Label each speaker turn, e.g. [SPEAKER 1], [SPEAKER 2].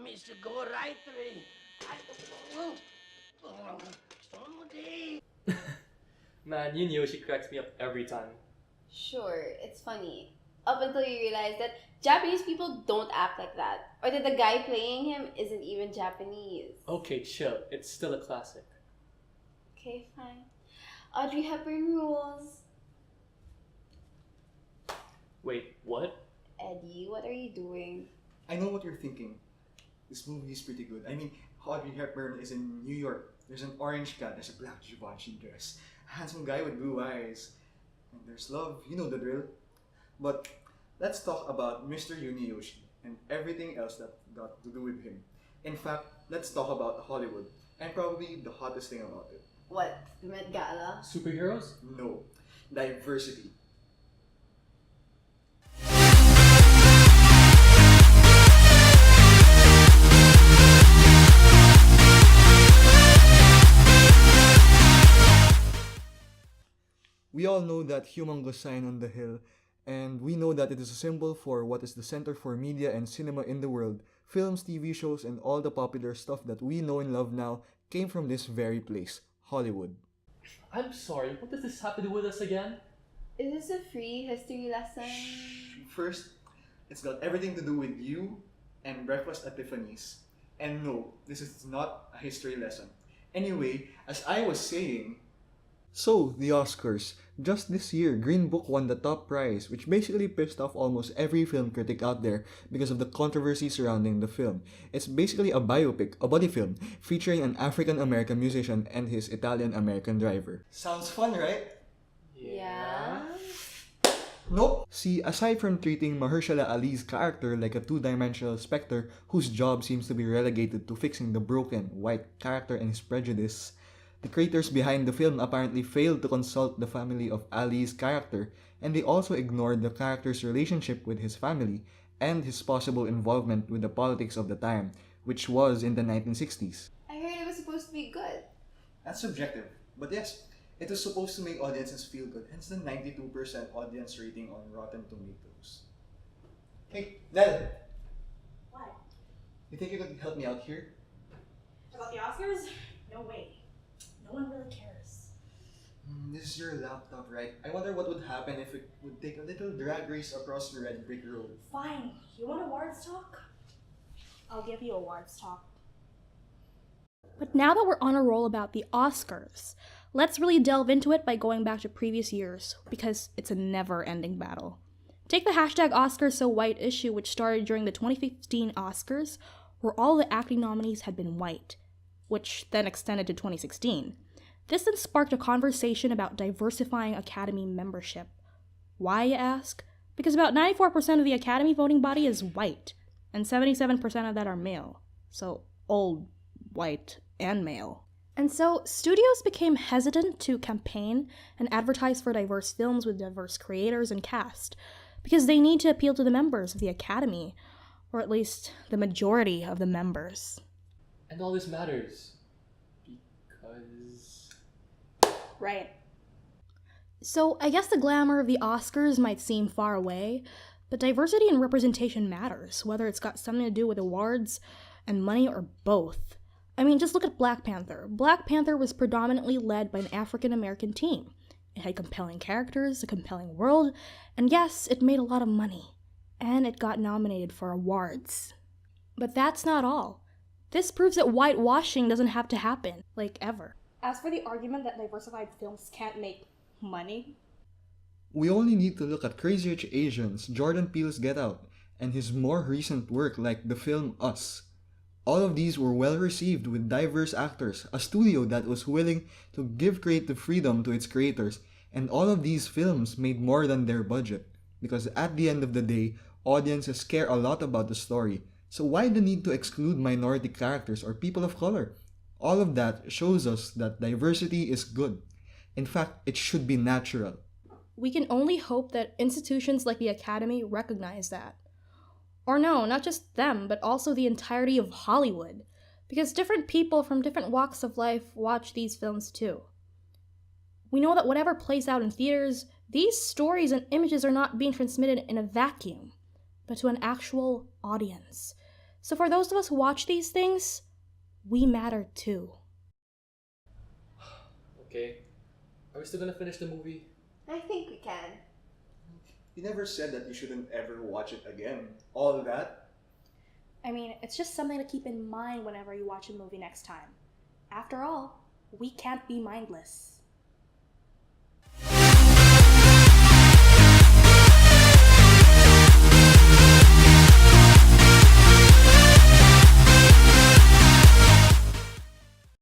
[SPEAKER 1] Mr. Go right way.
[SPEAKER 2] Man, you know she cracks me up every time.
[SPEAKER 3] Sure, it's funny. Up until you realize that Japanese people don't act like that. Or that the guy playing him isn't even Japanese.
[SPEAKER 2] Okay, chill. It's still a classic.
[SPEAKER 3] Okay, fine. Audrey Hepburn rules.
[SPEAKER 2] Wait, what?
[SPEAKER 3] Eddie, what are you doing?
[SPEAKER 4] I know what you're thinking. This movie is pretty good. I mean, Audrey Hepburn is in New York. There's an orange cat, there's a black Givenchy dress, a handsome guy with blue eyes, and there's love. You know the drill. But let's talk about Mr. Yuniyoshi and everything else that got to do with him. In fact, let's talk about Hollywood and probably the hottest thing about it.
[SPEAKER 3] What? The Met Gala?
[SPEAKER 2] Superheroes?
[SPEAKER 4] No, diversity. We all know that humongous sign on the hill, and we know that it is a symbol for what is the center for media and cinema in the world. Films, TV shows, and all the popular stuff that we know and love now came from this very place, Hollywood.
[SPEAKER 2] I'm sorry, what does this have to do with us again?
[SPEAKER 3] Is this a free history lesson?
[SPEAKER 4] First, it's got everything to do with you and breakfast at Tiffany's. And no, this is not a history lesson. Anyway, as I was saying, so the Oscars. Just this year, Green Book won the top prize, which basically pissed off almost every film critic out there because of the controversy surrounding the film. It's basically a biopic, a buddy film, featuring an African-American musician and his Italian-American driver. Sounds fun, right?
[SPEAKER 3] Yeah.
[SPEAKER 4] Nope. See, aside from treating Mahershala Ali's character like a two-dimensional specter whose job seems to be relegated to fixing the broken, white character and his prejudice, the creators behind the film apparently failed to consult the family of Ali's character, and they also ignored the character's relationship with his family and his possible involvement with the politics of the time, which was in the 1960s.
[SPEAKER 3] I heard it was supposed to be good.
[SPEAKER 4] That's subjective, but yes, it was supposed to make audiences feel good, hence the 92% audience rating on Rotten Tomatoes. Hey, Nell,
[SPEAKER 5] What?
[SPEAKER 4] you think you could help me out here?
[SPEAKER 5] About the Oscars? No way. No one really cares.
[SPEAKER 4] This is your laptop, right? I wonder what would happen if it would take a little drag race across the red brick road.
[SPEAKER 5] Fine. You want awards talk? I'll give you awards talk.
[SPEAKER 6] But now that we're on a roll about the Oscars, let's really delve into it by going back to previous years, because it's a never-ending battle. Take the hashtag #OscarsSoWhite issue, which started during the 2015 Oscars, where all the acting nominees had been white, which then extended to 2016. This then sparked a conversation about diversifying Academy membership. Why, you ask? Because about 94% of the Academy voting body is white, and 77% of that are male. So, old, white, and male. And so, studios became hesitant to campaign and advertise for diverse films with diverse creators and cast, because they need to appeal to the members of the Academy, or at least the majority of the members.
[SPEAKER 2] And all this matters because...
[SPEAKER 6] Right. So, I guess the glamour of the Oscars might seem far away, but diversity and representation matters, whether it's got something to do with awards and money or both. I mean, just look at Black Panther. Black Panther was predominantly led by an African-American team. It had compelling characters, a compelling world, and yes, it made a lot of money. And it got nominated for awards. But that's not all. This proves that whitewashing doesn't have to happen, like, ever.
[SPEAKER 5] As for the argument that diversified films can't make money,
[SPEAKER 4] We only need to look at Crazy Rich Asians, Jordan Peele's Get Out, and his more recent work like the film Us. All of these were well received with diverse actors, a studio that was willing to give creative freedom to its creators, and all of these films made more than their budget. Because at the end of the day, audiences care a lot about the story. So why the need to exclude minority characters or people of color? All of that shows us that diversity is good. In fact, it should be natural.
[SPEAKER 6] We can only hope that institutions like the Academy recognize that. Or no, not just them, but also the entirety of Hollywood. Because different people from different walks of life watch these films too. We know that whatever plays out in theaters, these stories and images are not being transmitted in a vacuum, but to an actual audience. So for those of us who watch these things, we matter too.
[SPEAKER 2] Okay. Are we still gonna finish the movie?
[SPEAKER 3] I think we can.
[SPEAKER 4] You never said that you shouldn't ever watch it again. All that?
[SPEAKER 6] I mean, it's just something to keep in mind whenever you watch a movie next time. After all, we can't be mindless.